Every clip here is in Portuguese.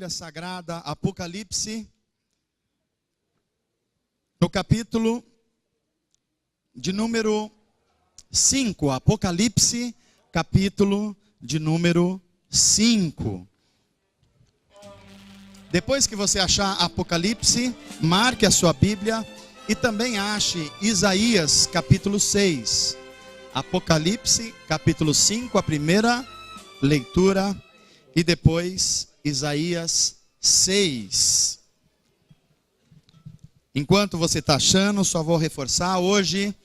Bíblia Sagrada, Apocalipse, no capítulo de número 5. Apocalipse, capítulo de número 5. Depois que você achar Apocalipse, marque a sua Bíblia e também ache Isaías, capítulo 6. Apocalipse, capítulo 5, a primeira leitura, e depois Isaías 6. Enquanto você está achando, só vou reforçar hoje,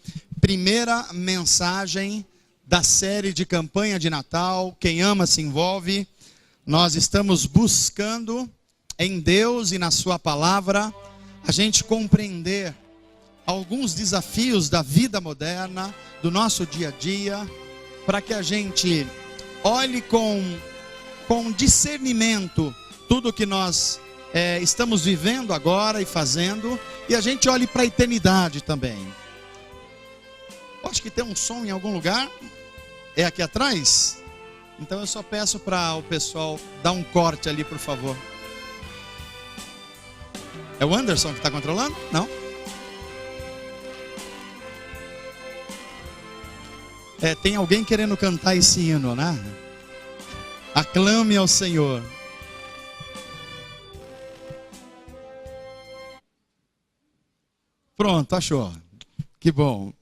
primeira mensagem da série de campanha de Natal, Quem Ama Se Envolve. Nós estamos buscando em Deus e na sua palavra a gente compreender alguns desafios da vida moderna, do nosso dia a dia, para que a gente olhe com discernimento tudo que nós estamos vivendo agora e fazendo, e a gente olhe para a eternidade também. Acho que tem um som em algum lugar. É aqui atrás? Então eu só peço para o pessoal dar um corte ali, por favor. É o Anderson que está controlando? Não? Tem alguém querendo cantar esse hino, né? Aclame ao Senhor. Pronto, achou. Que bom.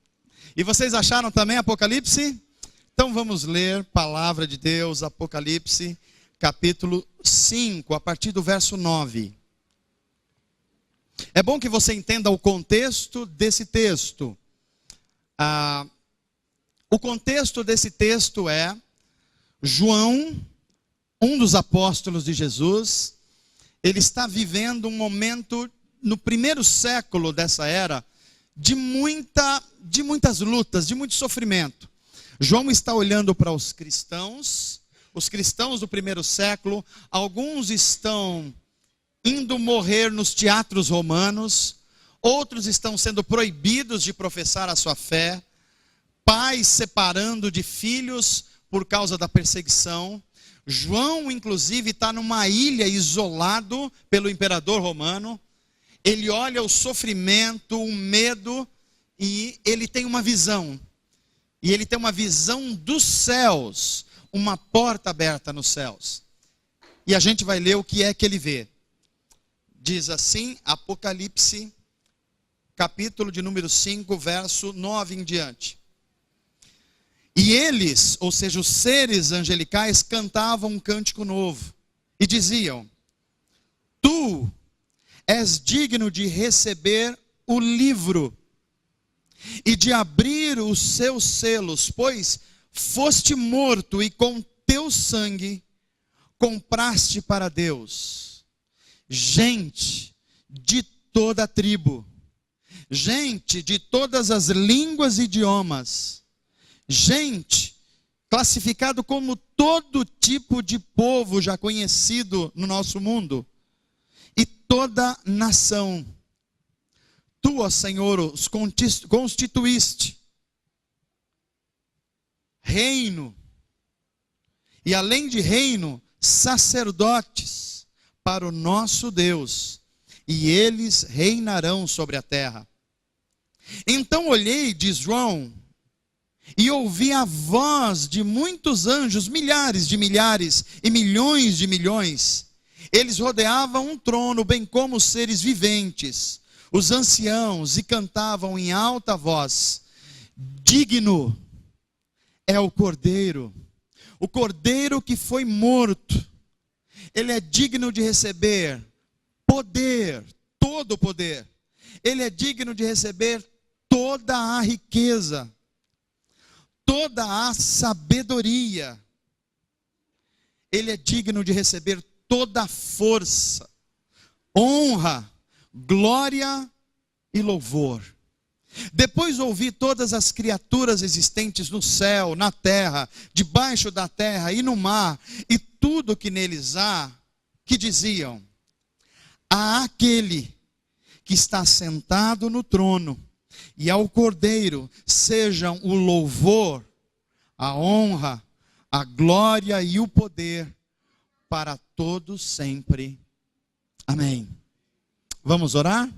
E vocês acharam também Apocalipse? Então vamos ler Palavra de Deus, Apocalipse, capítulo 5, a partir do verso 9. É bom que você entenda o contexto desse texto. O contexto desse texto é João, um dos apóstolos de Jesus. Ele está vivendo um momento no primeiro século dessa era de muitas lutas, de muito sofrimento. João está olhando para os cristãos do primeiro século. Alguns estão indo morrer nos teatros romanos, outros estão sendo proibidos de professar a sua fé, pais separando de filhos por causa da perseguição. João, inclusive, está numa ilha isolado pelo imperador romano. Ele olha o sofrimento, o medo, e ele tem uma visão. E ele tem uma visão dos céus, uma porta aberta nos céus. E a gente vai ler o que é que ele vê. Diz assim, Apocalipse, capítulo de número 5, verso 9 em diante. E eles, ou seja, os seres angelicais, cantavam um cântico novo. E diziam: Tu és digno de receber o livro e de abrir os seus selos, pois foste morto e com teu sangue compraste para Deus gente de toda a tribo, gente de todas as línguas e idiomas, gente classificado como todo tipo de povo já conhecido no nosso mundo, e toda nação. Tu, ó Senhor, os constituíste reino, e além de reino, sacerdotes para o nosso Deus, e eles reinarão sobre a terra. Então olhei, diz João, e ouvi a voz de muitos anjos, milhares de milhares e milhões de milhões. Eles rodeavam um trono, bem como os seres viventes, os anciãos, e cantavam em alta voz: Digno é o Cordeiro que foi morto. Ele é digno de receber poder, todo o poder. Ele é digno de receber toda a riqueza, toda a sabedoria. Ele é digno de receber toda a força, honra, glória e louvor. Depois ouvi todas as criaturas existentes no céu, na terra, debaixo da terra e no mar, e tudo que neles há, que diziam: A aquele que está sentado no trono e ao Cordeiro sejam o louvor, a honra, a glória e o poder para todos sempre. Amém. Vamos orar?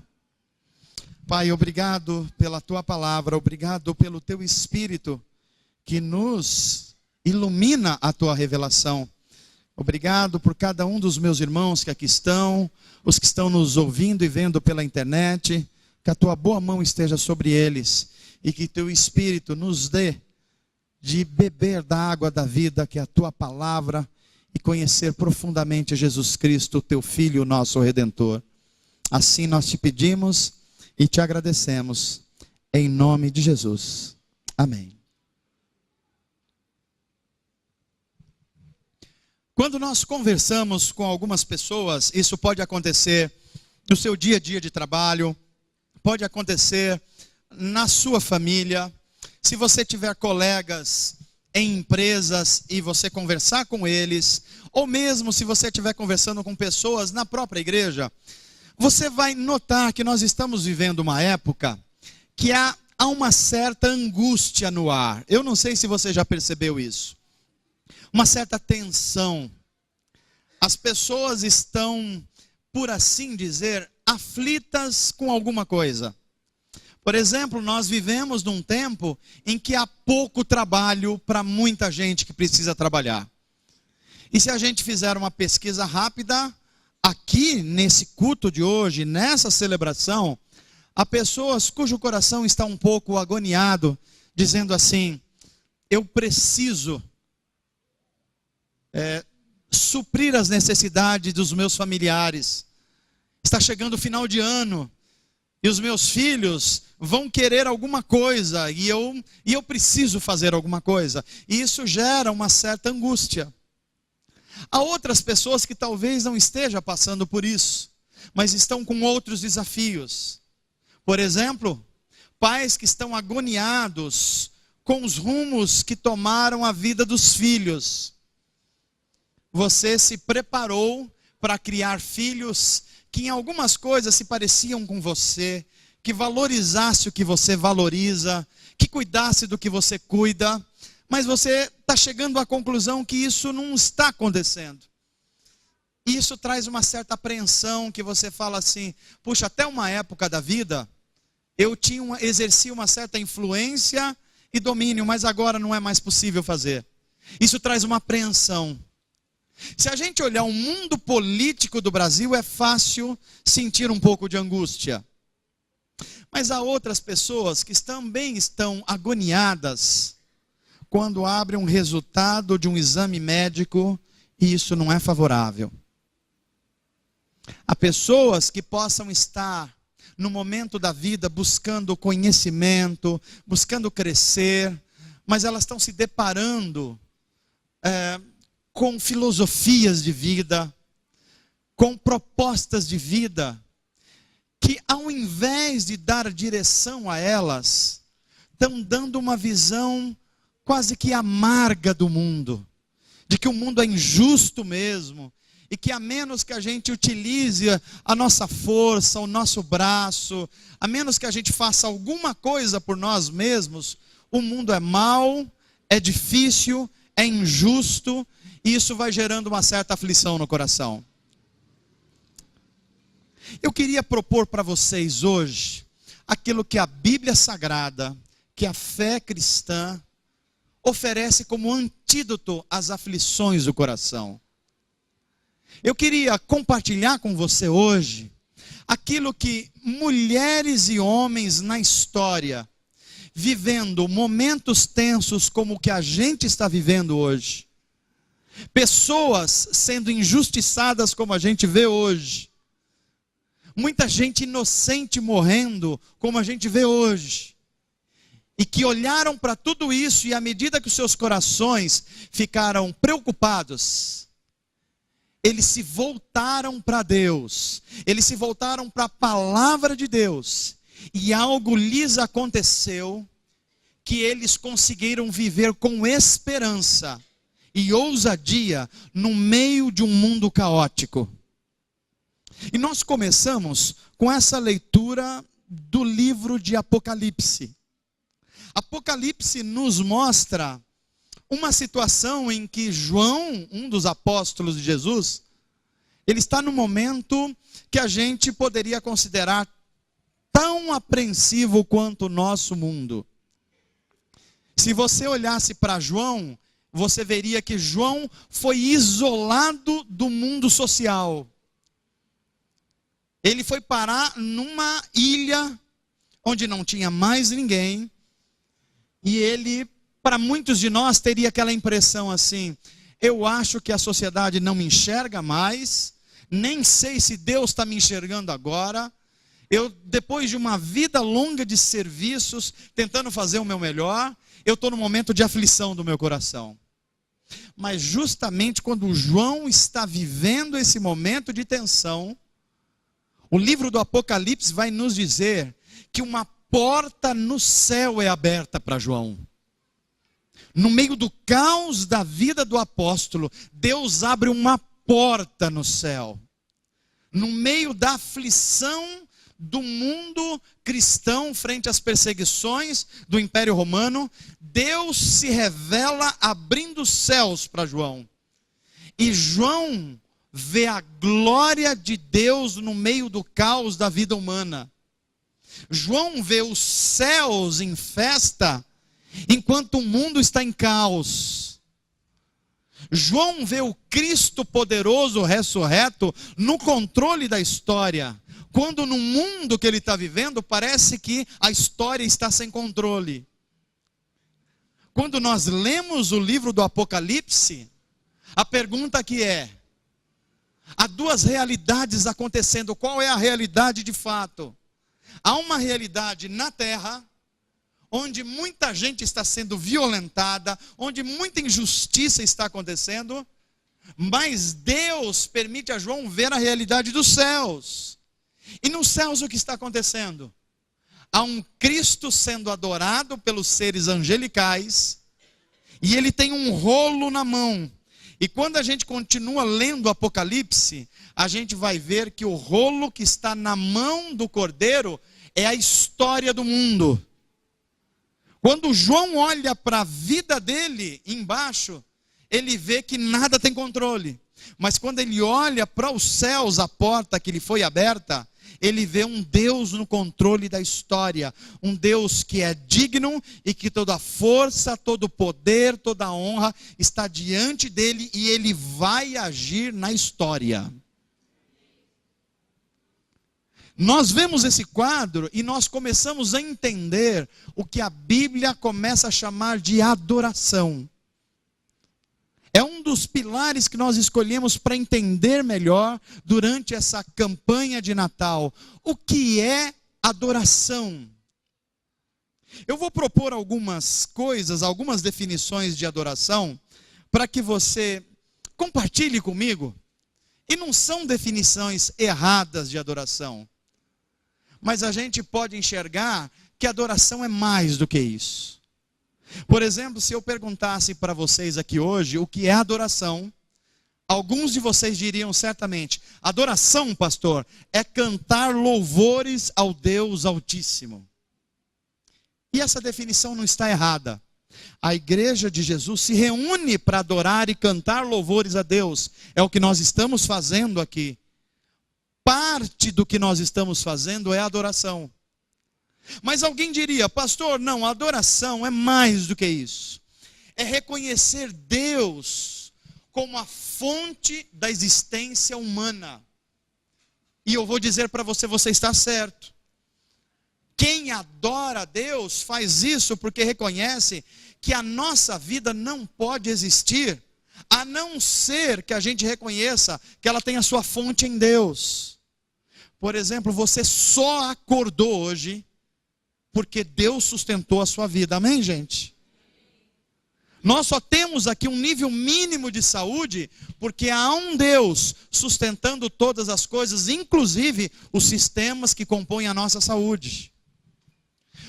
Pai, obrigado pela tua palavra, obrigado pelo teu Espírito que nos ilumina a tua revelação. Obrigado por cada um dos meus irmãos que aqui estão, os que estão nos ouvindo e vendo pela internet, que a tua boa mão esteja sobre eles e que teu Espírito nos dê de beber da água da vida, que é a tua palavra, e conhecer profundamente Jesus Cristo, teu Filho, nosso Redentor. Assim nós te pedimos e te agradecemos, em nome de Jesus. Amém. Quando nós conversamos com algumas pessoas, isso pode acontecer no seu dia a dia de trabalho, pode acontecer na sua família. Se você tiver colegas em empresas e você conversar com eles, ou mesmo se você estiver conversando com pessoas na própria igreja, você vai notar que nós estamos vivendo uma época que há uma certa angústia no ar. Eu não sei se você já percebeu isso. Uma certa tensão. As pessoas estão, por assim dizer, aflitas com alguma coisa. Por exemplo, nós vivemos num tempo em que há pouco trabalho para muita gente que precisa trabalhar. E se a gente fizer uma pesquisa rápida, aqui nesse culto de hoje, nessa celebração, há pessoas cujo coração está um pouco agoniado, dizendo assim: eu preciso suprir as necessidades dos meus familiares. Está chegando o final de ano e os meus filhos vão querer alguma coisa e eu preciso fazer alguma coisa. E isso gera uma certa angústia. Há outras pessoas que talvez não estejam passando por isso, mas estão com outros desafios. Por exemplo, pais que estão agoniados com os rumos que tomaram a vida dos filhos. Você se preparou para criar filhos que em algumas coisas se pareciam com você, que valorizasse o que você valoriza, que cuidasse do que você cuida, mas você está chegando à conclusão que isso não está acontecendo. Isso traz uma certa apreensão, que você fala assim: puxa, até uma época da vida, eu exercia uma certa influência e domínio, mas agora não é mais possível fazer. Isso traz uma apreensão. Se a gente olhar o mundo político do Brasil, é fácil sentir um pouco de angústia. Mas há outras pessoas que também estão agoniadas quando abrem um resultado de um exame médico e isso não é favorável. Há pessoas que possam estar no momento da vida buscando conhecimento, buscando crescer, mas elas estão se deparando com filosofias de vida, com propostas de vida, que ao invés de dar direção a elas, estão dando uma visão quase que amarga do mundo, de que o mundo é injusto mesmo, e que a menos que a gente utilize a nossa força, o nosso braço, a menos que a gente faça alguma coisa por nós mesmos, o mundo é mau, é difícil, é injusto, e isso vai gerando uma certa aflição no coração. Eu queria propor para vocês hoje aquilo que a Bíblia Sagrada, que a fé cristã oferece como antídoto às aflições do coração. Eu queria compartilhar com você hoje aquilo que mulheres e homens na história, vivendo momentos tensos como o que a gente está vivendo hoje, pessoas sendo injustiçadas como a gente vê hoje, muita gente inocente morrendo como a gente vê hoje, e que olharam para tudo isso e à medida que os seus corações ficaram preocupados, eles se voltaram para Deus, eles se voltaram para a palavra de Deus, e algo lhes aconteceu que eles conseguiram viver com esperança e ousadia no meio de um mundo caótico. E nós começamos com essa leitura do livro de Apocalipse. Apocalipse nos mostra uma situação em que João, um dos apóstolos de Jesus, Ele está no momento que a gente poderia considerar tão apreensivo quanto o nosso mundo. Se você olhasse para João, você veria que João foi isolado do mundo social. Ele foi parar numa ilha onde não tinha mais ninguém. E ele, para muitos de nós, teria aquela impressão assim: eu acho que a sociedade não me enxerga mais, nem sei se Deus está me enxergando agora. Eu, depois de uma vida longa de serviços, tentando fazer o meu melhor, eu estou no momento de aflição do meu coração. Mas justamente quando João está vivendo esse momento de tensão, o livro do Apocalipse vai nos dizer que uma porta no céu é aberta para João. No meio do caos da vida do apóstolo, Deus abre uma porta no céu. No meio da aflição do mundo cristão frente às perseguições do Império Romano, Deus se revela abrindo os céus para João. E João vê a glória de Deus no meio do caos da vida humana. João vê os céus em festa, enquanto o mundo está em caos. João vê o Cristo poderoso ressurreto no controle da história, quando no mundo que ele está vivendo parece que a história está sem controle. Quando nós lemos o livro do Apocalipse, a pergunta que é: há duas realidades acontecendo, qual é a realidade de fato? Há uma realidade na terra, onde muita gente está sendo violentada, onde muita injustiça está acontecendo, mas Deus permite a João ver a realidade dos céus. E nos céus o que está acontecendo? Há um Cristo sendo adorado pelos seres angelicais, e ele tem um rolo na mão. E quando a gente continua lendo o Apocalipse, a gente vai ver que o rolo que está na mão do Cordeiro é a história do mundo. Quando João olha para a vida dele embaixo, ele vê que nada tem controle. Mas quando ele olha para os céus, a porta que lhe foi aberta, ele vê um Deus no controle da história. Um Deus que é digno e que toda força, todo poder, toda honra está diante dele e ele vai agir na história. Nós vemos esse quadro e nós começamos a entender o que a Bíblia começa a chamar de adoração. É um dos pilares que nós escolhemos para entender melhor durante essa campanha de Natal. O que é adoração? Eu vou propor algumas coisas, algumas definições de adoração, para que você compartilhe comigo. E não são definições erradas de adoração. Mas a gente pode enxergar que adoração é mais do que isso. Por exemplo, se eu perguntasse para vocês aqui hoje o que é adoração, alguns de vocês diriam certamente: adoração, pastor, é cantar louvores ao Deus Altíssimo. E essa definição não está errada. A igreja de Jesus se reúne para adorar e cantar louvores a Deus. É o que nós estamos fazendo aqui. Parte do que nós estamos fazendo é adoração. Mas alguém diria: pastor, não, a adoração é mais do que isso. É reconhecer Deus como a fonte da existência humana. E eu vou dizer para você, você está certo. Quem adora a Deus faz isso porque reconhece que a nossa vida não pode existir, a não ser que a gente reconheça que ela tem a sua fonte em Deus. Por exemplo, você só acordou hoje porque Deus sustentou a sua vida. Amém, gente? Nós só temos aqui um nível mínimo de saúde porque há um Deus sustentando todas as coisas, inclusive os sistemas que compõem a nossa saúde.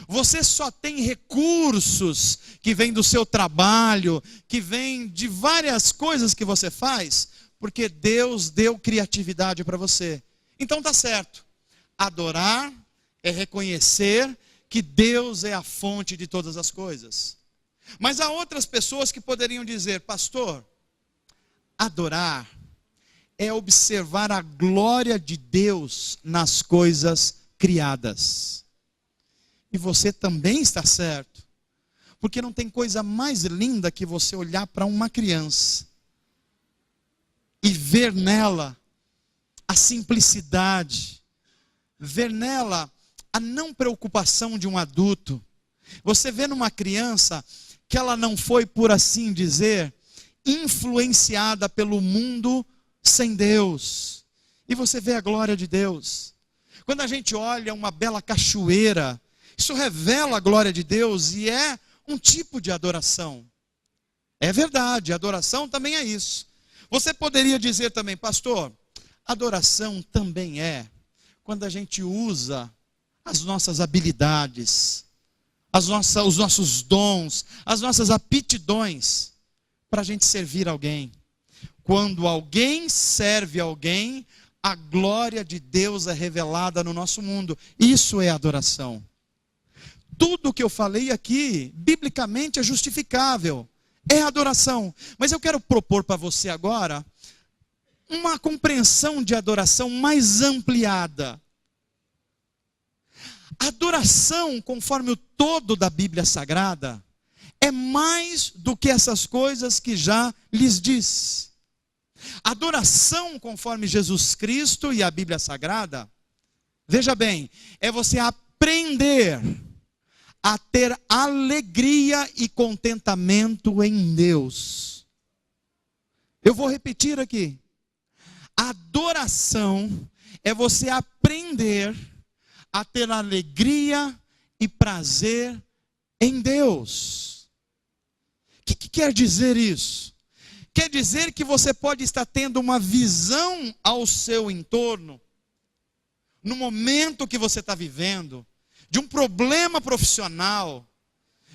Você só tem recursos que vêm do seu trabalho, que vêm de várias coisas que você faz, porque Deus deu criatividade para você. Então tá certo. Adorar é reconhecer que Deus é a fonte de todas as coisas. Mas há outras pessoas que poderiam dizer: pastor, adorar é observar a glória de Deus nas coisas criadas. E você também está certo. Porque não tem coisa mais linda que você olhar para uma criança e ver nela a simplicidade, ver nela a não preocupação de um adulto. Você vê numa criança que ela não foi, por assim dizer, influenciada pelo mundo sem Deus. E você vê a glória de Deus. Quando a gente olha uma bela cachoeira, isso revela a glória de Deus e é um tipo de adoração. É verdade, adoração também é isso. Você poderia dizer também, pastor, adoração também é quando a gente usa as nossas habilidades, os nossos dons, as nossas aptidões para a gente servir alguém. Quando alguém serve alguém, a glória de Deus é revelada no nosso mundo. Isso é adoração. Tudo que eu falei aqui, biblicamente é justificável. É adoração. Mas eu quero propor para você agora uma compreensão de adoração mais ampliada. Adoração, conforme o todo da Bíblia Sagrada, é mais do que essas coisas que já lhes disse. Adoração, conforme Jesus Cristo e a Bíblia Sagrada, veja bem, é você aprender a ter alegria e contentamento em Deus. Eu vou repetir aqui. Adoração é você aprender a ter alegria e prazer em Deus. O que quer dizer isso? Quer dizer que você pode estar tendo uma visão ao seu entorno, no momento que você está vivendo, de um problema profissional,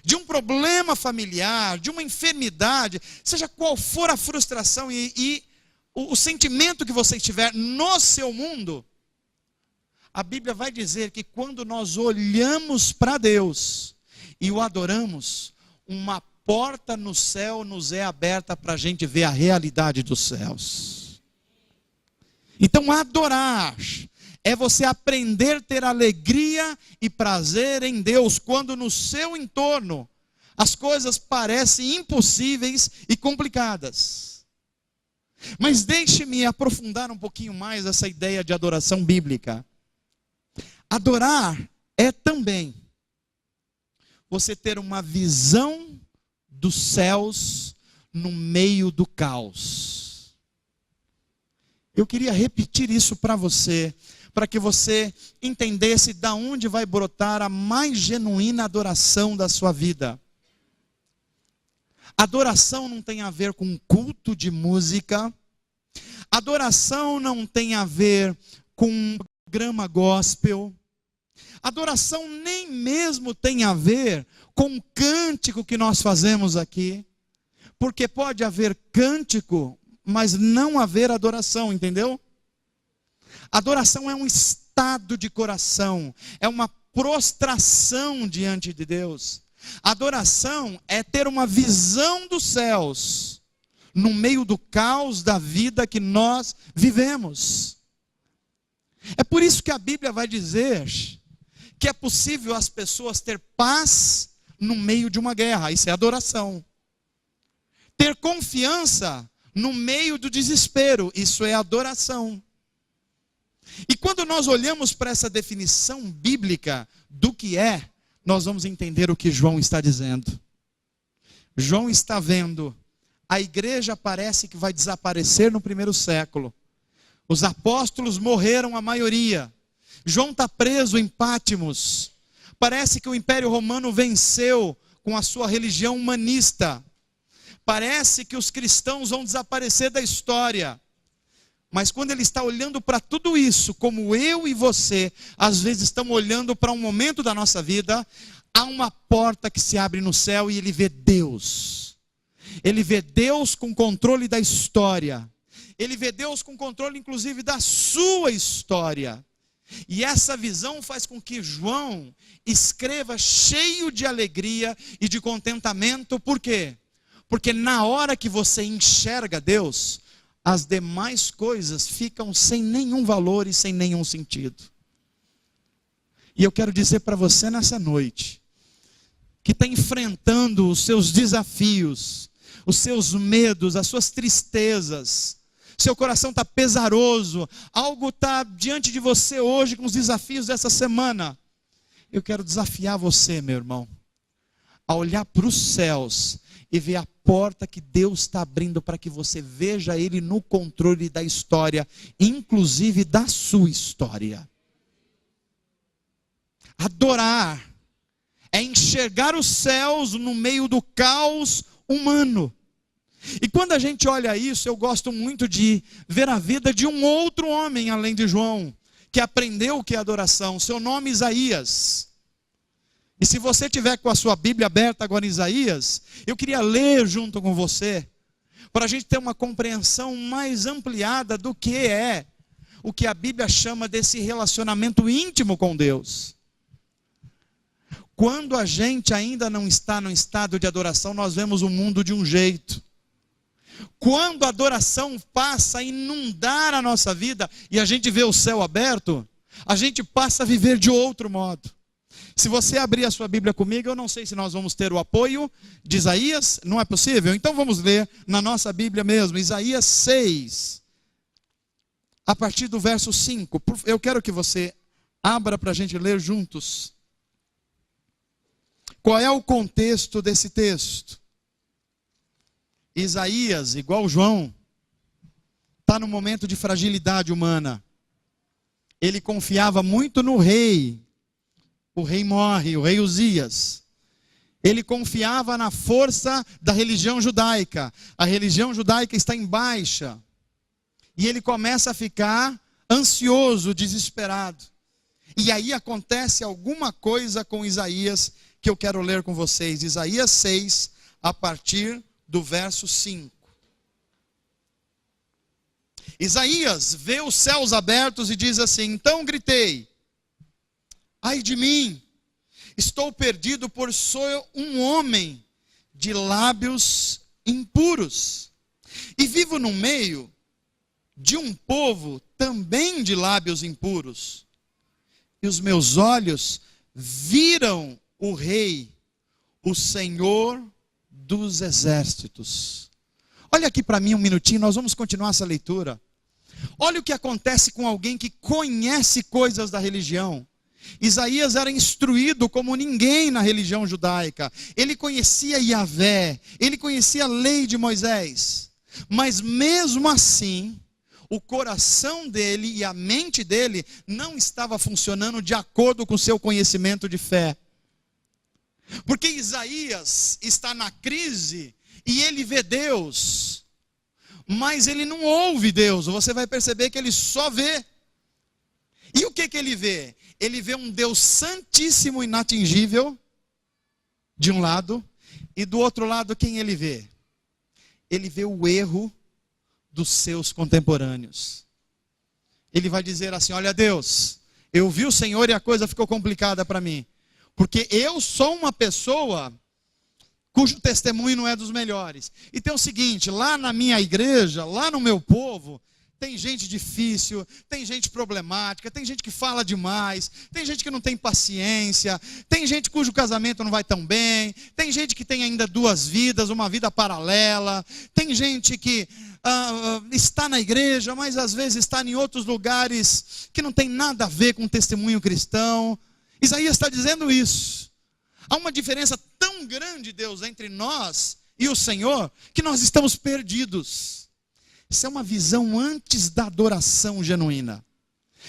de um problema familiar, de uma enfermidade, seja qual for a frustração e o sentimento que você tiver no seu mundo, a Bíblia vai dizer que quando nós olhamos para Deus e o adoramos, uma porta no céu nos é aberta para a gente ver a realidade dos céus. Então adorar é você aprender a ter alegria e prazer em Deus, quando no seu entorno as coisas parecem impossíveis e complicadas. Mas deixe-me aprofundar um pouquinho mais essa ideia de adoração bíblica. Adorar é também você ter uma visão dos céus no meio do caos. Eu queria repetir isso para você, para que você entendesse de onde vai brotar a mais genuína adoração da sua vida. Adoração não tem a ver com culto de música. Adoração não tem a ver com um programa gospel. Adoração nem mesmo tem a ver com o cântico que nós fazemos aqui. Porque pode haver cântico, mas não haver adoração, entendeu? Adoração é um estado de coração, é uma prostração diante de Deus. Adoração é ter uma visão dos céus no meio do caos da vida que nós vivemos. É por isso que a Bíblia vai dizer que é possível as pessoas ter paz no meio de uma guerra. Isso é adoração. Ter confiança no meio do desespero. Isso é adoração. E quando nós olhamos para essa definição bíblica do que é, nós vamos entender o que João está dizendo. João está vendo, a igreja parece que vai desaparecer no primeiro século. Os apóstolos morreram a maioria. João está preso em Pátimos. Parece que o Império Romano venceu com a sua religião humanista. Parece que os cristãos vão desaparecer da história. Mas quando ele está olhando para tudo isso, como eu e você, às vezes estamos olhando para um momento da nossa vida, há uma porta que se abre no céu e ele vê Deus. Ele vê Deus com controle da história. Ele vê Deus com controle, inclusive, da sua história. E essa visão faz com que João escreva cheio de alegria e de contentamento. Por quê? Porque na hora que você enxerga Deus, as demais coisas ficam sem nenhum valor e sem nenhum sentido. E eu quero dizer para você nessa noite, que está enfrentando os seus desafios, os seus medos, as suas tristezas, seu coração está pesaroso, algo está diante de você hoje com os desafios dessa semana. Eu quero desafiar você, meu irmão, a olhar para os céus e ver a porta que Deus está abrindo para que você veja Ele no controle da história, inclusive da sua história. Adorar é enxergar os céus no meio do caos humano. E quando a gente olha isso, eu gosto muito de ver a vida de um outro homem, além de João, que aprendeu o que é adoração. Seu nome é Isaías. E se você tiver com a sua Bíblia aberta agora em Isaías, eu queria ler junto com você, para a gente ter uma compreensão mais ampliada do que é o que a Bíblia chama desse relacionamento íntimo com Deus. Quando a gente ainda não está no estado de adoração, nós vemos o mundo de um jeito. Quando a adoração passa a inundar a nossa vida e a gente vê o céu aberto, a gente passa a viver de outro modo. Se você abrir a sua Bíblia comigo, eu não sei se nós vamos ter o apoio de Isaías, não é possível? Então vamos ler na nossa Bíblia mesmo, Isaías 6, a partir do verso 5. Eu quero que você abra para a gente ler juntos. Qual é o contexto desse texto? Isaías, igual João, está num momento de fragilidade humana. Ele confiava muito no rei. O rei morre, o rei Uzias. Ele confiava na força da religião judaica. A religião judaica está em baixa. E ele começa a ficar ansioso, desesperado. E aí acontece alguma coisa com Isaías que eu quero ler com vocês. Isaías 6, a partir do verso 5. Isaías vê os céus abertos e diz assim: então gritei, ai de mim, estou perdido, por sou um homem de lábios impuros, e vivo no meio de um povo também de lábios impuros, e os meus olhos viram o Rei, o Senhor dos exércitos. Olha aqui para mim um minutinho, nós vamos continuar essa leitura. Olha o que acontece com alguém que conhece coisas da religião. Isaías era instruído como ninguém na religião judaica. Ele conhecia Yahvé, ele conhecia a lei de Moisés. Mas mesmo assim, o coração dele e a mente dele não estava funcionando de acordo com o seu conhecimento de fé. Porque Isaías está na crise e ele vê Deus, mas ele não ouve Deus. Você vai perceber que ele só vê. E o que ele vê? Ele vê um Deus santíssimo e inatingível, de um lado, e do outro lado quem ele vê? Ele vê o erro dos seus contemporâneos. Ele vai dizer assim: olha Deus, eu vi o Senhor e a coisa ficou complicada para mim. Porque eu sou uma pessoa cujo testemunho não é dos melhores. E tem o seguinte, lá na minha igreja, lá no meu povo, tem gente difícil, tem gente problemática, tem gente que fala demais, tem gente que não tem paciência, tem gente cujo casamento não vai tão bem, tem gente que tem ainda duas vidas, uma vida paralela, tem gente que está na igreja, mas às vezes está em outros lugares que não tem nada a ver com o testemunho cristão. Isaías está dizendo isso. Há uma diferença tão grande, Deus, entre nós e o Senhor, que nós estamos perdidos. Isso é uma visão antes da adoração genuína.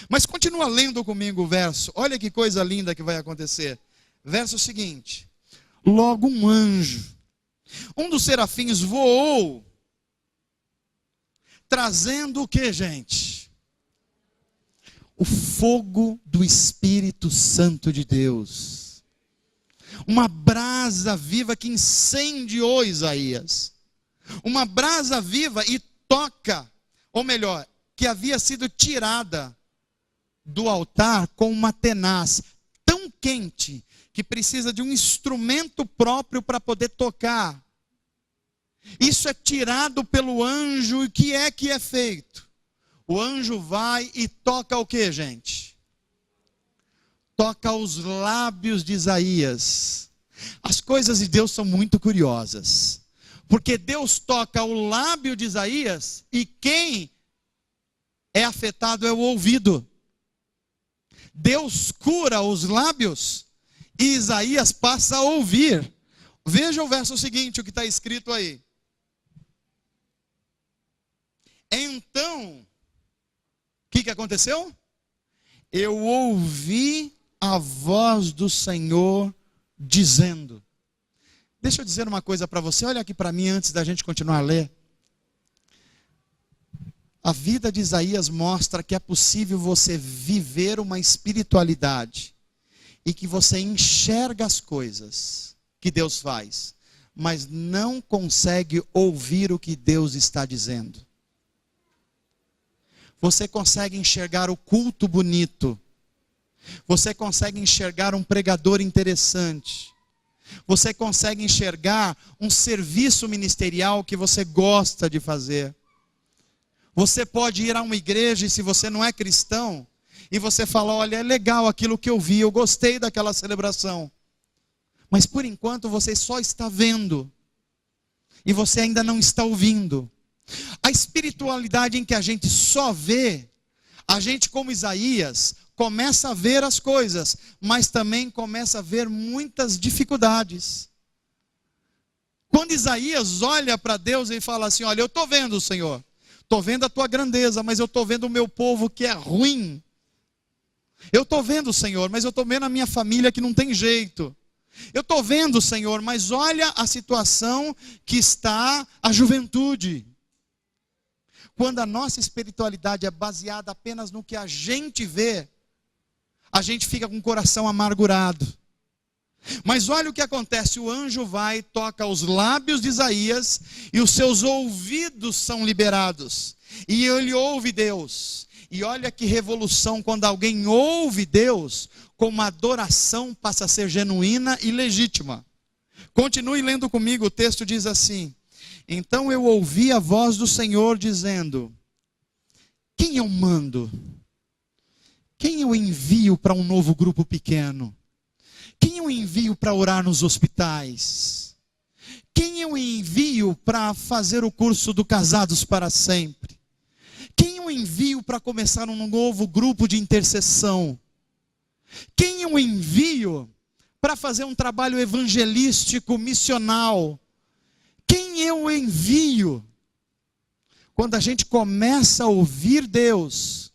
Mas continua lendo comigo o verso. Olha que coisa linda que vai acontecer. Verso seguinte: logo um anjo, um dos serafins, voou, trazendo o que, gente? O fogo do Espírito Santo de Deus. Uma brasa viva que incendiou Isaías. Uma brasa viva e toca, ou melhor, que havia sido tirada do altar com uma tenaz tão quente que precisa de um instrumento próprio para poder tocar. Isso é tirado pelo anjo, e o que é feito? O anjo vai e toca o que, gente? Toca os lábios de Isaías. As coisas de Deus são muito curiosas, porque Deus toca o lábio de Isaías, e quem é afetado é o ouvido. Deus cura os lábios, e Isaías passa a ouvir. Veja o verso seguinte, o que está escrito aí. Então, o que aconteceu? Eu ouvi a voz do Senhor dizendo. Deixa eu dizer uma coisa para você, olha aqui para mim antes da gente continuar a ler. A vida de Isaías mostra que é possível você viver uma espiritualidade e que você enxerga as coisas que Deus faz, mas não consegue ouvir o que Deus está dizendo. Você consegue enxergar o culto bonito, você consegue enxergar um pregador interessante, você consegue enxergar um serviço ministerial que você gosta de fazer. Você pode ir a uma igreja, e se você não é cristão, e você fala, olha, é legal aquilo que eu vi, eu gostei daquela celebração. Mas por enquanto você só está vendo, e você ainda não está ouvindo. A espiritualidade em que a gente só vê, a gente como Isaías, começa a ver as coisas, mas também começa a ver muitas dificuldades. Quando Isaías olha para Deus e fala assim, olha, eu estou vendo, Senhor. Estou vendo a tua grandeza, mas eu estou vendo o meu povo que é ruim. Eu estou vendo, Senhor, mas eu estou vendo a minha família que não tem jeito. Eu estou vendo, Senhor, mas olha a situação que está a juventude. Quando a nossa espiritualidade é baseada apenas no que a gente vê, a gente fica com o coração amargurado. Mas olha o que acontece, o anjo vai, toca os lábios de Isaías, e os seus ouvidos são liberados, e ele ouve Deus. E olha que revolução, quando alguém ouve Deus, como a adoração passa a ser genuína e legítima. Continue lendo comigo, o texto diz assim, então eu ouvi a voz do Senhor dizendo, quem eu mando? Quem eu envio para um novo grupo pequeno? Quem eu envio para orar nos hospitais? Quem eu envio para fazer o curso do Casados para Sempre? Quem eu envio para começar um novo grupo de intercessão? Quem eu envio para fazer um trabalho evangelístico, missional? Quem eu envio? Quando a gente começa a ouvir Deus,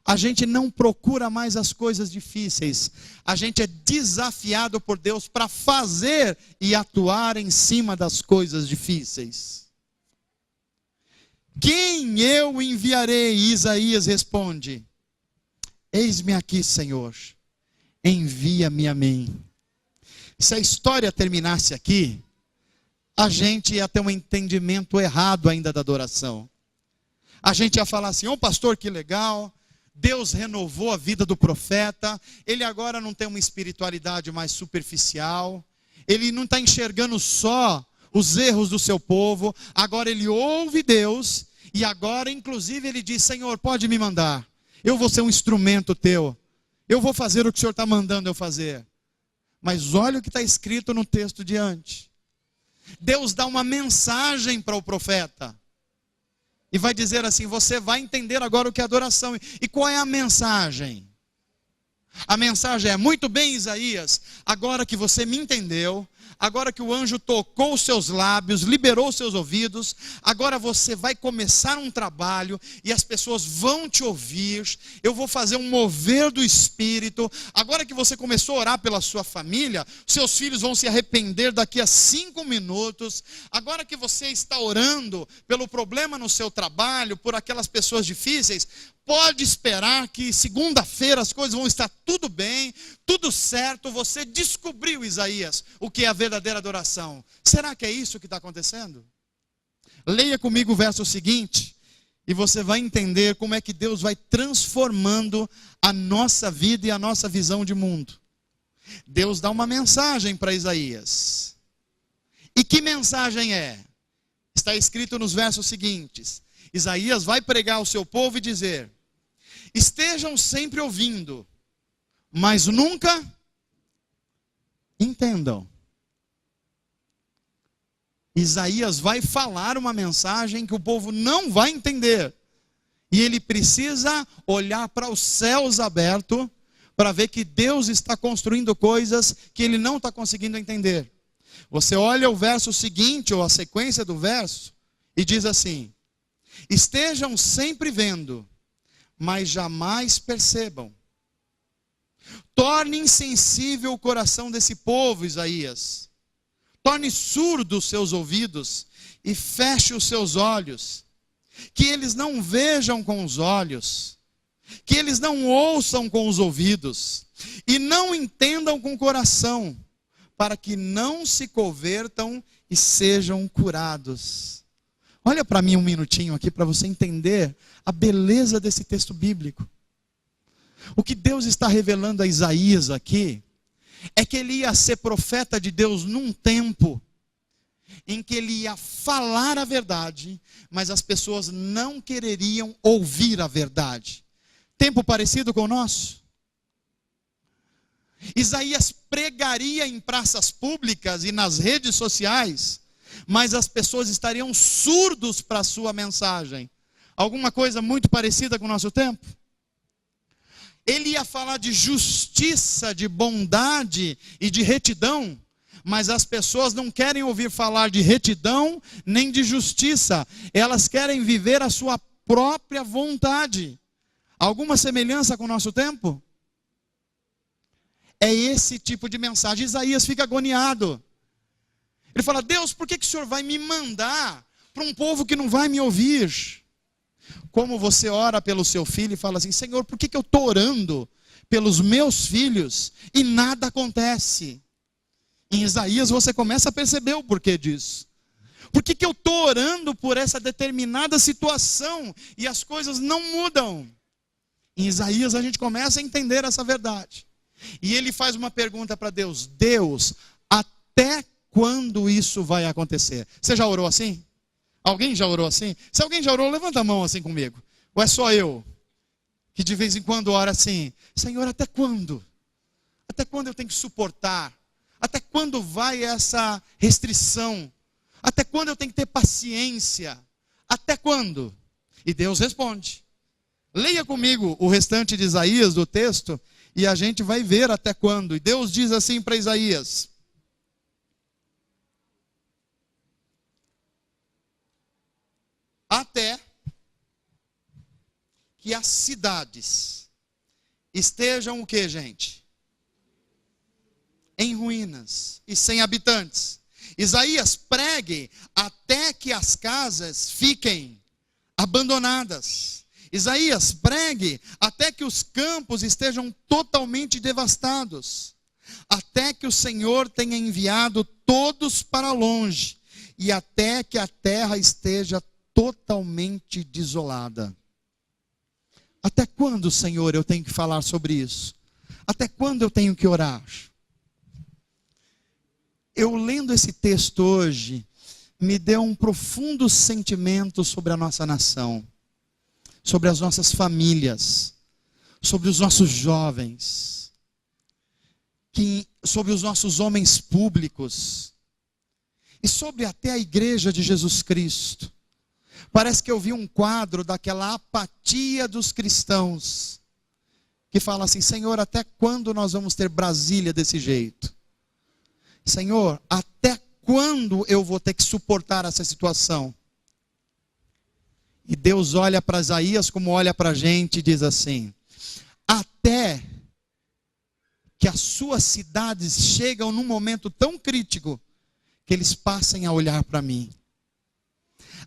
a gente não procura mais as coisas difíceis. A gente é desafiado por Deus para fazer e atuar em cima das coisas difíceis. Quem eu enviarei? Isaías responde, eis-me aqui, Senhor, envia-me a mim. Se a história terminasse aqui, a gente ia ter um entendimento errado ainda da adoração. A gente ia falar assim, pastor, que legal, Deus renovou a vida do profeta, ele agora não tem uma espiritualidade mais superficial, ele não está enxergando só os erros do seu povo, agora ele ouve Deus, e agora inclusive ele diz, Senhor, pode me mandar, eu vou ser um instrumento teu, eu vou fazer o que o Senhor está mandando eu fazer. Mas olha o que está escrito no texto diante. Deus dá uma mensagem para o profeta, e vai dizer assim, você vai entender agora o que é adoração. E qual é a mensagem? A mensagem é, muito bem, Isaías, agora que você me entendeu, agora que o anjo tocou os seus lábios, liberou os seus ouvidos, agora você vai começar um trabalho, e as pessoas vão te ouvir, eu vou fazer um mover do Espírito, agora que você começou a orar pela sua família, seus filhos vão se arrepender daqui a 5 minutos, agora que você está orando pelo problema no seu trabalho, por aquelas pessoas difíceis, pode esperar que segunda-feira as coisas vão estar tudo bem, tudo certo, você descobriu, Isaías, o que é a verdadeira adoração. Será que é isso que está acontecendo? Leia comigo o verso seguinte, e você vai entender como é que Deus vai transformando a nossa vida e a nossa visão de mundo. Deus dá uma mensagem para Isaías. E que mensagem é? Está escrito nos versos seguintes. Isaías vai pregar ao seu povo e dizer: estejam sempre ouvindo, mas nunca entendam. Isaías vai falar uma mensagem que o povo não vai entender. E ele precisa olhar para os céus abertos para ver que Deus está construindo coisas que ele não está conseguindo entender. Você olha o verso seguinte, ou a sequência do verso, e diz assim: estejam sempre vendo, mas jamais percebam. Torne insensível o coração desse povo, Isaías. Torne surdo os seus ouvidos e feche os seus olhos. Que eles não vejam com os olhos, que eles não ouçam com os ouvidos e não entendam com o coração, para que não se convertam e sejam curados. Olha para mim um minutinho aqui para você entender a beleza desse texto bíblico. O que Deus está revelando a Isaías aqui é que ele ia ser profeta de Deus num tempo em que ele ia falar a verdade, mas as pessoas não quereriam ouvir a verdade. Tempo parecido com o nosso. Isaías pregaria em praças públicas e nas redes sociais, mas as pessoas estariam surdos para a sua mensagem. Alguma coisa muito parecida com o nosso tempo? Ele ia falar de justiça, de bondade e de retidão, mas as pessoas não querem ouvir falar de retidão nem de justiça. Elas querem viver a sua própria vontade. Alguma semelhança com o nosso tempo? É esse tipo de mensagem. Isaías fica agoniado. Ele fala: Deus, por que o Senhor vai me mandar para um povo que não vai me ouvir? Como você ora pelo seu filho e fala assim: Senhor, por que eu estou orando pelos meus filhos e nada acontece? Em Isaías você começa a perceber o porquê disso. Por que eu estou orando por essa determinada situação e as coisas não mudam? Em Isaías a gente começa a entender essa verdade. E ele faz uma pergunta para Deus: Deus, até quando isso vai acontecer? Você já orou assim? Alguém já orou assim? Se alguém já orou, levanta a mão assim comigo. Ou é só eu que de vez em quando ora assim: Senhor, até quando? Até quando eu tenho que suportar? Até quando vai essa restrição? Até quando eu tenho que ter paciência? Até quando? E Deus responde. Leia comigo o restante de Isaías, do texto, e a gente vai ver até quando. E Deus diz assim para Isaías: até que as cidades estejam o que, gente? Em ruínas e sem habitantes. Isaías, pregue até que as casas fiquem abandonadas. Isaías, pregue até que os campos estejam totalmente devastados. Até que o Senhor tenha enviado todos para longe. E até que a terra esteja totalmente desolada. Até quando, Senhor, eu tenho que falar sobre isso? Até quando eu tenho que orar? Eu lendo esse texto hoje, me deu um profundo sentimento sobre a nossa nação, sobre as nossas famílias, sobre os nossos jovens, sobre os nossos homens públicos, e sobre até a igreja de Jesus Cristo. Parece que eu vi um quadro daquela apatia dos cristãos, que fala assim: Senhor, até quando nós vamos ter Brasília desse jeito? Senhor, até quando eu vou ter que suportar essa situação? E Deus olha para Isaías como olha para a gente e diz assim: até que as suas cidades chegam num momento tão crítico que eles passem a olhar para mim.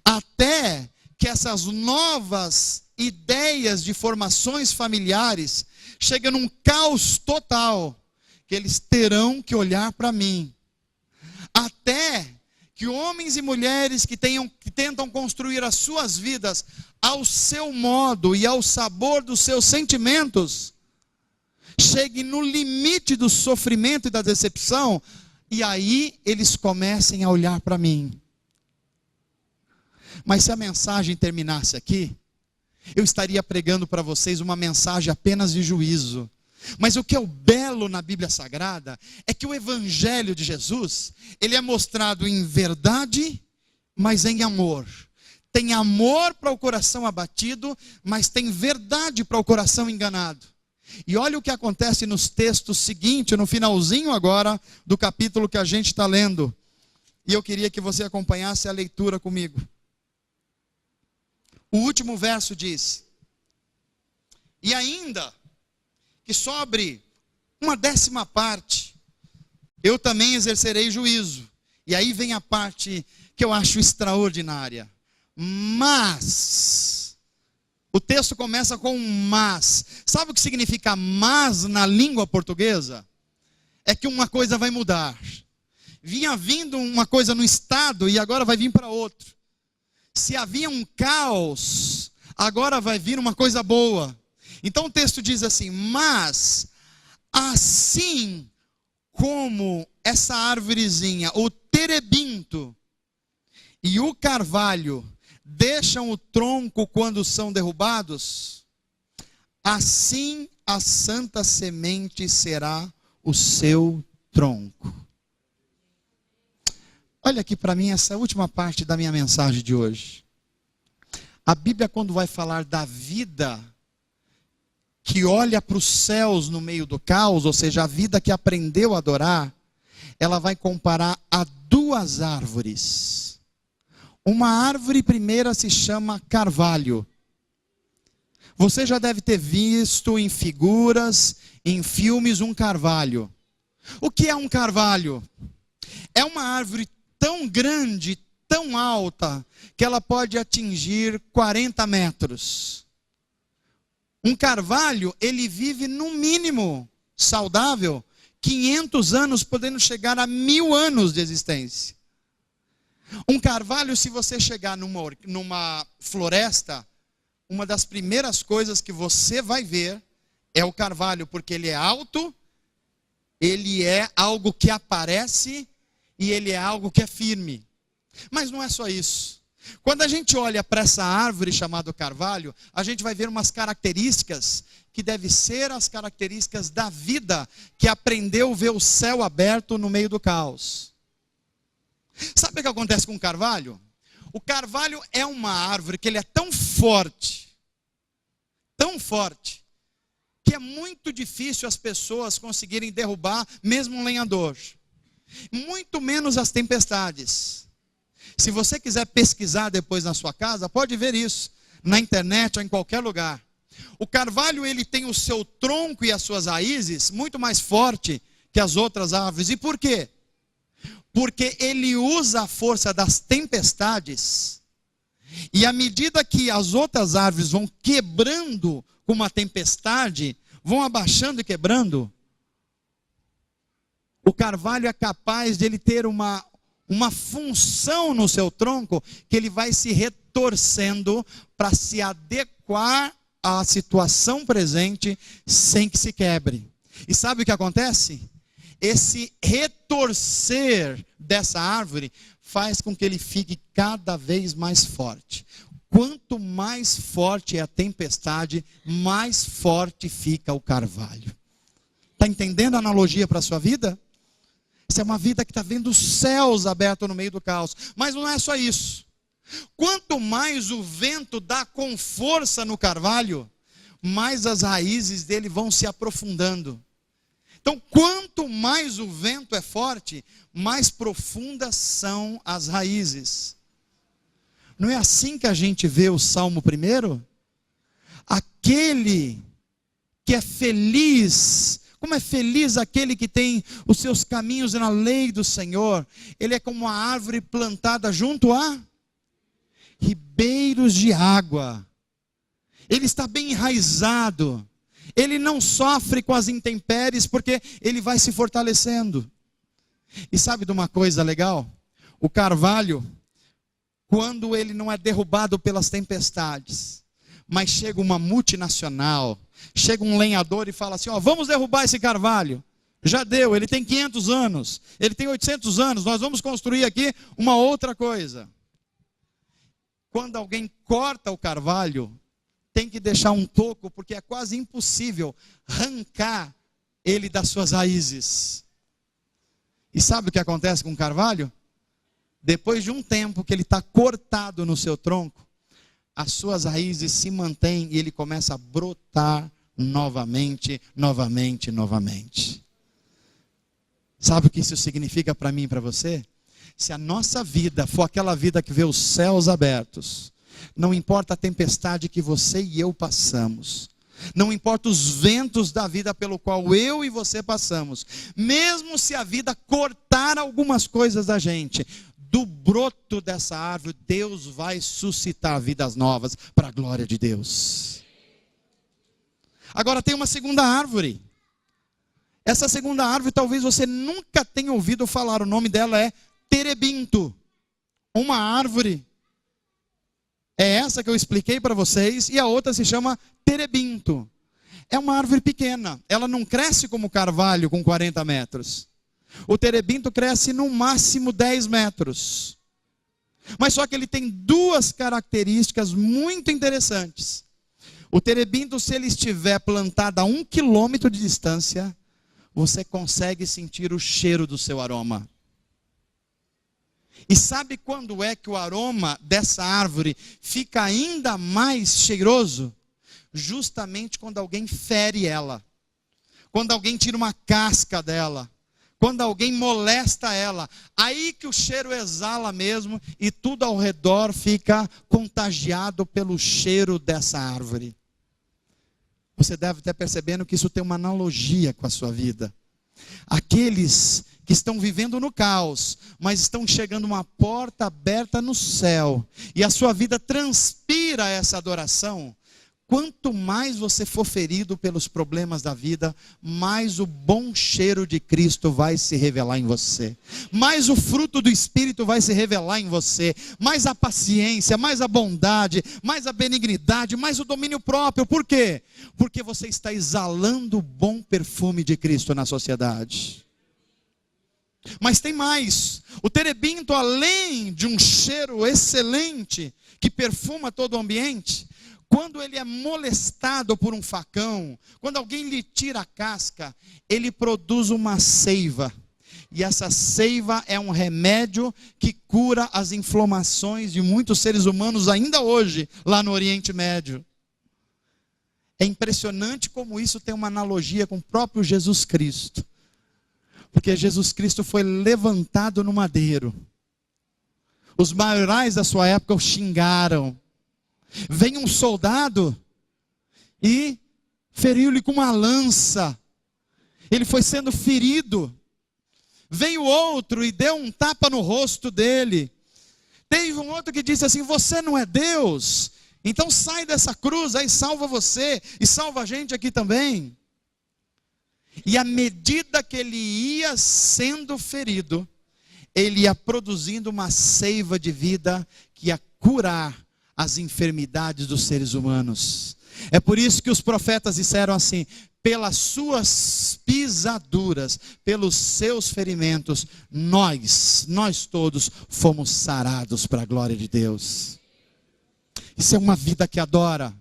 Até que essas novas ideias de formações familiares cheguem num caos total, que eles terão que olhar para mim. Até que homens e mulheres que tentam construir as suas vidas ao seu modo e ao sabor dos seus sentimentos, cheguem no limite do sofrimento e da decepção, e aí eles comecem a olhar para mim. Mas se a mensagem terminasse aqui, eu estaria pregando para vocês uma mensagem apenas de juízo. Mas o que é o belo na Bíblia Sagrada é que o Evangelho de Jesus, ele é mostrado em verdade, mas em amor. Tem amor para o coração abatido, mas tem verdade para o coração enganado. E olha o que acontece nos textos seguintes, no finalzinho agora do capítulo que a gente está lendo. E eu queria que você acompanhasse a leitura comigo. O último verso diz: e ainda que sobre uma 10ª, eu também exercerei juízo. E aí vem a parte que eu acho extraordinária. Mas, o texto começa com um mas. Sabe o que significa mas na língua portuguesa? É que uma coisa vai mudar. Vinha vindo uma coisa no estado e agora vai vir para outro. Se havia um caos, agora vai vir uma coisa boa. Então o texto diz assim: mas assim como essa árvorezinha, o terebinto e o carvalho deixam o tronco quando são derrubados, assim a santa semente será o seu tronco. Olha aqui para mim essa última parte da minha mensagem de hoje. A Bíblia, quando vai falar da vida que olha para os céus no meio do caos, ou seja, a vida que aprendeu a adorar, ela vai comparar a 2 árvores. Uma árvore primeira se chama carvalho. Você já deve ter visto em figuras, em filmes, um carvalho. O que é um carvalho? É uma árvore tão grande, tão alta, que ela pode atingir 40 metros. Um carvalho, ele vive no mínimo saudável 500 anos, podendo chegar a 1000 anos de existência. Um carvalho, se você chegar numa floresta, uma das primeiras coisas que você vai ver é o carvalho, porque ele é alto, ele é algo que aparece e ele é algo que é firme. Mas não é só isso. Quando a gente olha para essa árvore chamada carvalho, a gente vai ver umas características que devem ser as características da vida que aprendeu a ver o céu aberto no meio do caos. Sabe o que acontece com o carvalho? O carvalho é uma árvore que ele é tão forte, que é muito difícil as pessoas conseguirem derrubar, mesmo um lenhador. Muito menos as tempestades. Se você quiser pesquisar depois na sua casa, pode ver isso na internet ou em qualquer lugar. O carvalho, ele tem o seu tronco e as suas raízes muito mais forte que as outras árvores. E por quê? Porque ele usa a força das tempestades. E à medida que as outras árvores vão quebrando com uma tempestade, vão abaixando e quebrando, o carvalho é capaz de ele ter uma função no seu tronco, que ele vai se retorcendo para se adequar à situação presente sem que se quebre. E sabe o que acontece? Esse retorcer dessa árvore faz com que ele fique cada vez mais forte. Quanto mais forte é a tempestade, mais forte fica o carvalho. Está entendendo a analogia para a sua vida? Isso é uma vida que está vendo os céus abertos no meio do caos. Mas não é só isso. Quanto mais o vento dá com força no carvalho, mais as raízes dele vão se aprofundando. Então, quanto mais o vento é forte, mais profundas são as raízes. Não é assim que a gente vê o Salmo 1? Aquele que é feliz. Como é feliz aquele que tem os seus caminhos na lei do Senhor. Ele é como uma árvore plantada junto a ribeiros de água. Ele está bem enraizado. Ele não sofre com as intempéries, porque ele vai se fortalecendo. E sabe de uma coisa legal? O carvalho, quando ele não é derrubado pelas tempestades, mas chega uma multinacional, chega um lenhador e fala assim: ó, vamos derrubar esse carvalho. Já deu, ele tem 500 anos, ele tem 800 anos, nós vamos construir aqui uma outra coisa. quando alguém corta o carvalho, tem que deixar um toco, porque é quase impossível arrancar ele das suas raízes. E sabe o que acontece com o carvalho? Depois de um tempo que ele está cortado no seu tronco, as suas raízes se mantêm e ele começa a brotar novamente, novamente, novamente. Sabe o que isso significa para mim e para você? Se a nossa vida for aquela vida que vê os céus abertos, não importa a tempestade que você e eu passamos, não importa os ventos da vida pelo qual eu e você passamos, mesmo se a vida cortar algumas coisas da gente, do broto dessa árvore, Deus vai suscitar vidas novas para a glória de Deus. Agora tem uma segunda árvore. Essa segunda árvore talvez você nunca tenha ouvido falar, o nome dela é terebinto. Uma árvore é essa que eu expliquei para vocês, e a outra se chama terebinto. É uma árvore pequena, ela não cresce como o carvalho com 40 metros. O terebinto cresce no máximo 10 metros. Mas só que ele tem duas características muito interessantes. O terebinto, se ele estiver plantado a 1 quilômetro de distância, você consegue sentir o cheiro do seu aroma. E sabe quando é que o aroma dessa árvore fica ainda mais cheiroso? Justamente quando alguém fere ela, quando alguém tira uma casca dela, quando alguém molesta ela, aí que o cheiro exala mesmo e tudo ao redor fica contagiado pelo cheiro dessa árvore. Você deve estar percebendo que isso tem uma analogia com a sua vida. Aqueles que estão vivendo no caos, mas estão chegando a uma porta aberta no céu, e a sua vida transpira essa adoração. Quanto mais você for ferido pelos problemas da vida, mais o bom cheiro de Cristo vai se revelar em você. Mais o fruto do Espírito vai se revelar em você. Mais a paciência, mais a bondade, mais a benignidade, mais o domínio próprio. Por quê? Porque você está exalando o bom perfume de Cristo na sociedade. Mas tem mais. O terebinto, além de um cheiro excelente, que perfuma todo o ambiente, quando ele é molestado por um facão, quando alguém lhe tira a casca, ele produz uma seiva. E essa seiva é um remédio que cura as inflamações de muitos seres humanos ainda hoje, lá no Oriente Médio. É impressionante como isso tem uma analogia com o próprio Jesus Cristo. Porque Jesus Cristo foi levantado no madeiro. Os maiorais da sua época o xingaram. Vem um soldado e feriu-lhe com uma lança. Ele foi sendo ferido. Veio outro e deu um tapa no rosto dele. Teve um outro que disse assim: você não é Deus? Então sai dessa cruz, aí salva você e salva a gente aqui também. E à medida que ele ia sendo ferido, ele ia produzindo uma seiva de vida que ia curar as enfermidades dos seres humanos. É por isso que os profetas disseram assim: pelas suas pisaduras, pelos seus ferimentos, nós todos fomos sarados para a glória de Deus. Isso é uma vida que adora.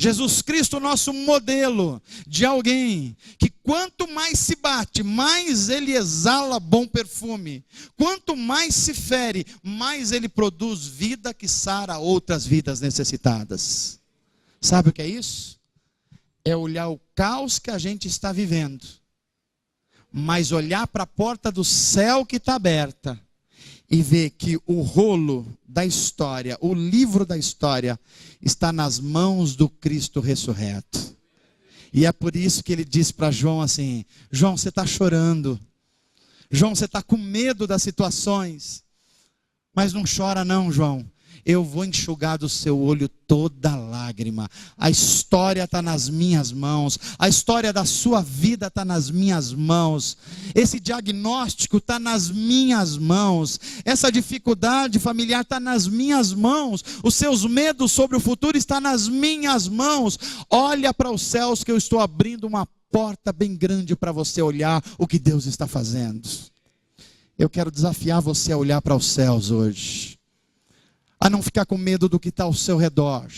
Jesus Cristo, nosso modelo de alguém que quanto mais se bate, mais ele exala bom perfume. Quanto mais se fere, mais ele produz vida que sara outras vidas necessitadas. Sabe o que é isso? É olhar o caos que a gente está vivendo, mas olhar para a porta do céu que está aberta e ver que o rolo da história, o livro da história, está nas mãos do Cristo ressurreto. E é por isso que ele diz para João assim: João, você está chorando. João, você está com medo das situações. Mas não chora não, João. Eu vou enxugar do seu olho toda lágrima. A história está nas minhas mãos. A história da sua vida está nas minhas mãos. Esse diagnóstico está nas minhas mãos. Essa dificuldade familiar está nas minhas mãos. Os seus medos sobre o futuro estão nas minhas mãos. Olha para os céus que eu estou abrindo uma porta bem grande para você olhar o que Deus está fazendo. Eu quero desafiar você a olhar para os céus hoje. a não ficar com medo do que está ao seu redor.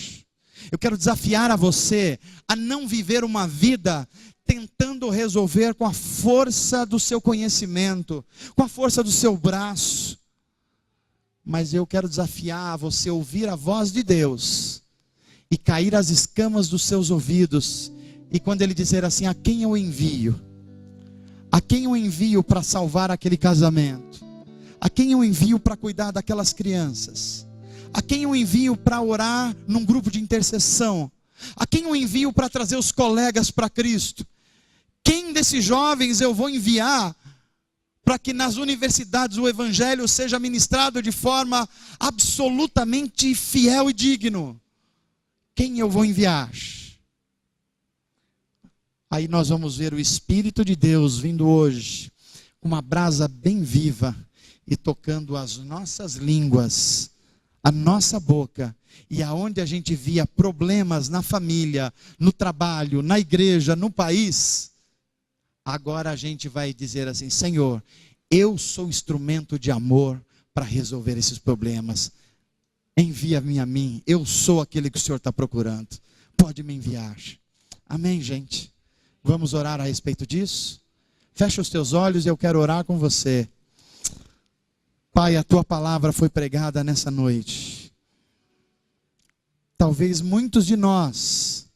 Eu quero desafiar a você a não viver uma vida tentando resolver com a força do seu conhecimento, com a força do seu braço. Mas eu quero desafiar você a ouvir a voz de Deus e cair as escamas dos seus ouvidos. E quando Ele dizer assim: a quem eu envio? A quem eu envio para salvar aquele casamento? A quem eu envio para cuidar daquelas crianças? A quem eu envio para orar num grupo de intercessão? A quem eu envio para trazer os colegas para Cristo? Quem desses jovens eu vou enviar para que nas universidades o Evangelho seja ministrado de forma absolutamente fiel e digno? Quem eu vou enviar? Aí nós vamos ver o Espírito de Deus vindo hoje, com uma brasa bem viva, e tocando as nossas línguas, a nossa boca, e aonde a gente via problemas na família, no trabalho, na igreja, no país, agora a gente vai dizer assim: Senhor, eu sou instrumento de amor para resolver esses problemas. Envia-me a mim, eu sou aquele que o Senhor está procurando. Pode me enviar. Amém, gente? Vamos orar a respeito disso? Fecha os teus olhos e eu quero orar com você. Pai, a tua palavra foi pregada nessa noite. Talvez muitos de nós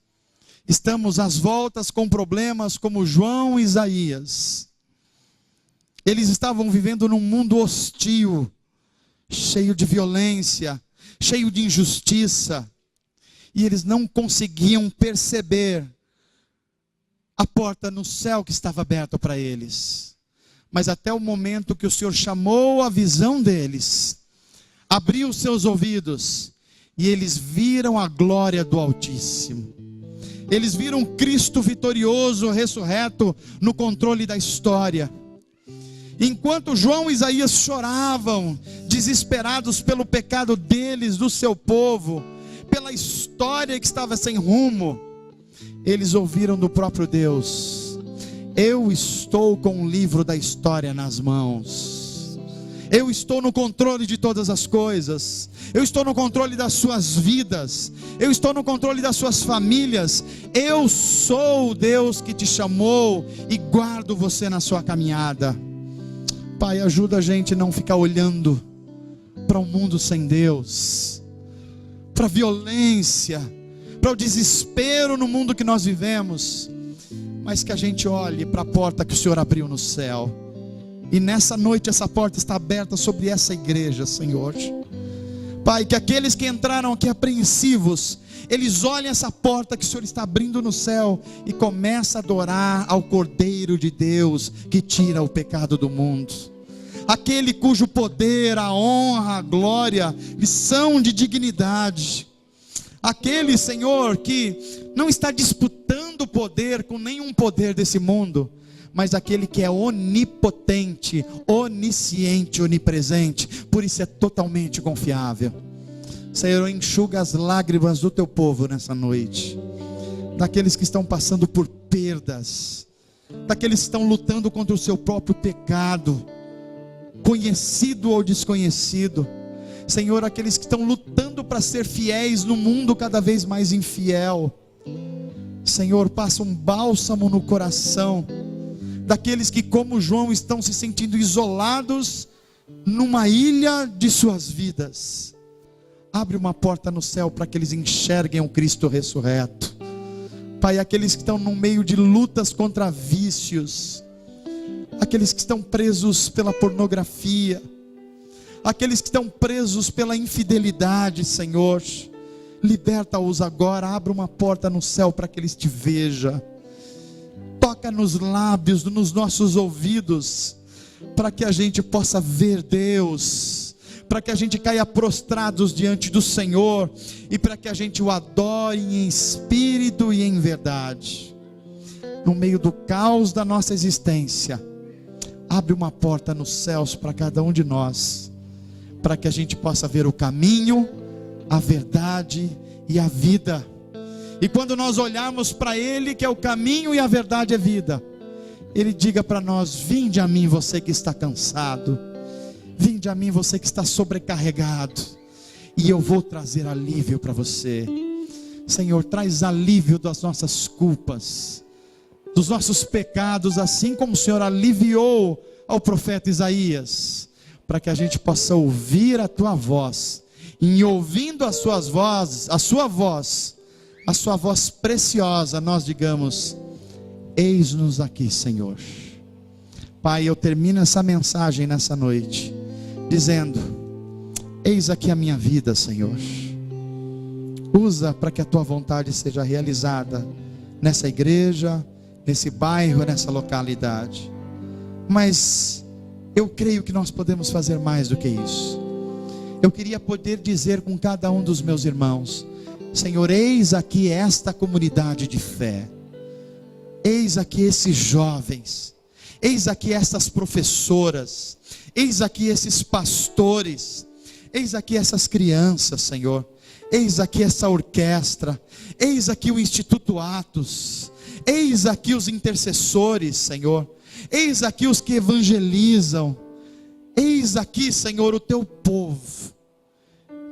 estamos às voltas com problemas como João e Isaías. Eles estavam vivendo num mundo hostil, cheio de violência, cheio de injustiça, e eles não conseguiam perceber a porta no céu que estava aberta para eles. Mas até o momento que o Senhor chamou a visão deles, abriu seus ouvidos, e eles viram a glória do Altíssimo. Eles viram Cristo vitorioso, ressurreto, no controle da história. Enquanto João e Isaías choravam, desesperados pelo pecado deles, do seu povo, pela história que estava sem rumo, eles ouviram do próprio Deus: eu estou com o livro da história nas mãos. Eu estou no controle de todas as coisas. Eu estou no controle das suas vidas. Eu estou no controle das suas famílias. Eu sou o Deus que te chamou e guardo você na sua caminhada. Pai, ajuda a gente a não ficar olhando para um mundo sem Deus, para a violência, para o desespero no mundo que nós vivemos, mas que a gente olhe para a porta que o Senhor abriu no céu. E nessa noite essa porta está aberta sobre essa igreja, Senhor. Pai, que aqueles que entraram aqui apreensivos, eles olhem essa porta que o Senhor está abrindo no céu e começam a adorar ao Cordeiro de Deus que tira o pecado do mundo. Aquele cujo poder, a honra, a glória lhe são de dignidade. Aquele, Senhor, que não está disputando poder com nenhum poder desse mundo, mas aquele que é onipotente, onisciente, onipresente, por isso é totalmente confiável. Senhor, enxuga as lágrimas do teu povo nessa noite, daqueles que estão passando por perdas, daqueles que estão lutando contra o seu próprio pecado, conhecido ou desconhecido. Senhor, aqueles que estão lutando para ser fiéis no mundo cada vez mais infiel. Senhor, passa um bálsamo no coração daqueles que, como João, estão se sentindo isolados numa ilha de suas vidas. Abre uma porta no céu para que eles enxerguem o Cristo ressurreto. Pai, aqueles que estão no meio de lutas contra vícios, aqueles que estão presos pela pornografia, aqueles que estão presos pela infidelidade, Senhor, liberta-os agora. Abre uma porta no céu para que eles te vejam. Toca nos lábios, nos nossos ouvidos, para que a gente possa ver Deus, para que a gente caia prostrados diante do Senhor, e para que a gente o adore em espírito e em verdade. No meio do caos da nossa existência, abre uma porta nos céus para cada um de nós, para que a gente possa ver o caminho, a verdade e a vida. E quando nós olharmos para Ele, que é o caminho e a verdade e a vida, Ele diga para nós: vinde a mim você que está cansado, vinde a mim você que está sobrecarregado, e eu vou trazer alívio para você. Senhor, traz alívio das nossas culpas, dos nossos pecados, assim como o Senhor aliviou ao profeta Isaías, para que a gente possa ouvir a tua voz, e em ouvindo as suas vozes, a sua voz preciosa, nós digamos: eis-nos aqui, Senhor. Pai, eu termino essa mensagem nessa noite dizendo: eis aqui a minha vida, Senhor. Usa para que a tua vontade seja realizada nessa igreja, nesse bairro, nessa localidade. Mas eu creio que nós podemos fazer mais do que isso. Eu queria poder dizer com cada um dos meus irmãos: Senhor, eis aqui esta comunidade de fé, eis aqui esses jovens, eis aqui estas professoras, eis aqui esses pastores, eis aqui essas crianças, Senhor, eis aqui essa orquestra, eis aqui o Instituto Atos, eis aqui os intercessores, Senhor, eis aqui os que evangelizam, eis aqui, Senhor, o teu povo,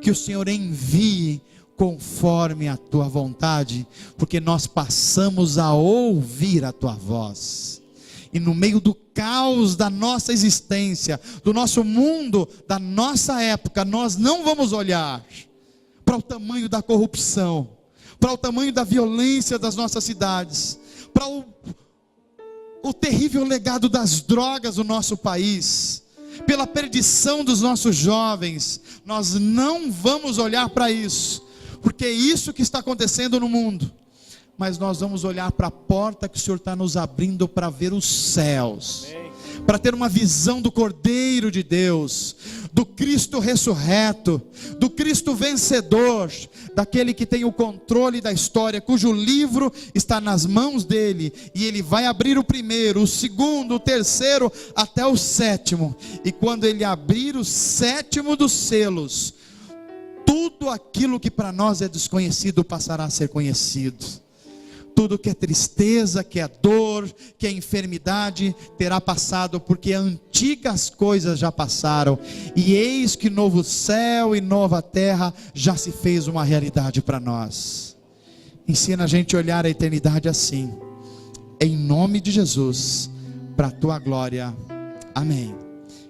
que o Senhor envie conforme a tua vontade, porque nós passamos a ouvir a tua voz, e no meio do caos da nossa existência, do nosso mundo, da nossa época, nós não vamos olhar para o tamanho da corrupção, para o tamanho da violência das nossas cidades, para o terrível legado das drogas no nosso país, pela perdição dos nossos jovens. Nós não vamos olhar para isso, porque é isso que está acontecendo no mundo, mas nós vamos olhar para a porta que o Senhor está nos abrindo para ver os céus, para ter uma visão do Cordeiro de Deus, do Cristo ressurreto, do Cristo vencedor, daquele que tem o controle da história, cujo livro está nas mãos dele, e ele vai abrir o primeiro, o segundo, o terceiro, até o sétimo, e quando ele abrir o sétimo dos selos, tudo aquilo que para nós é desconhecido passará a ser conhecido. Tudo que é tristeza, que é dor, que é enfermidade, terá passado, porque antigas coisas já passaram, e eis que novo céu e nova terra já se fez uma realidade para nós. Ensina a gente a olhar a eternidade assim, em nome de Jesus, para a tua glória, amém.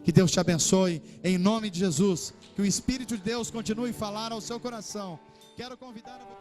Que Deus te abençoe, em nome de Jesus, que o Espírito de Deus continue a falar ao seu coração. Quero convidar a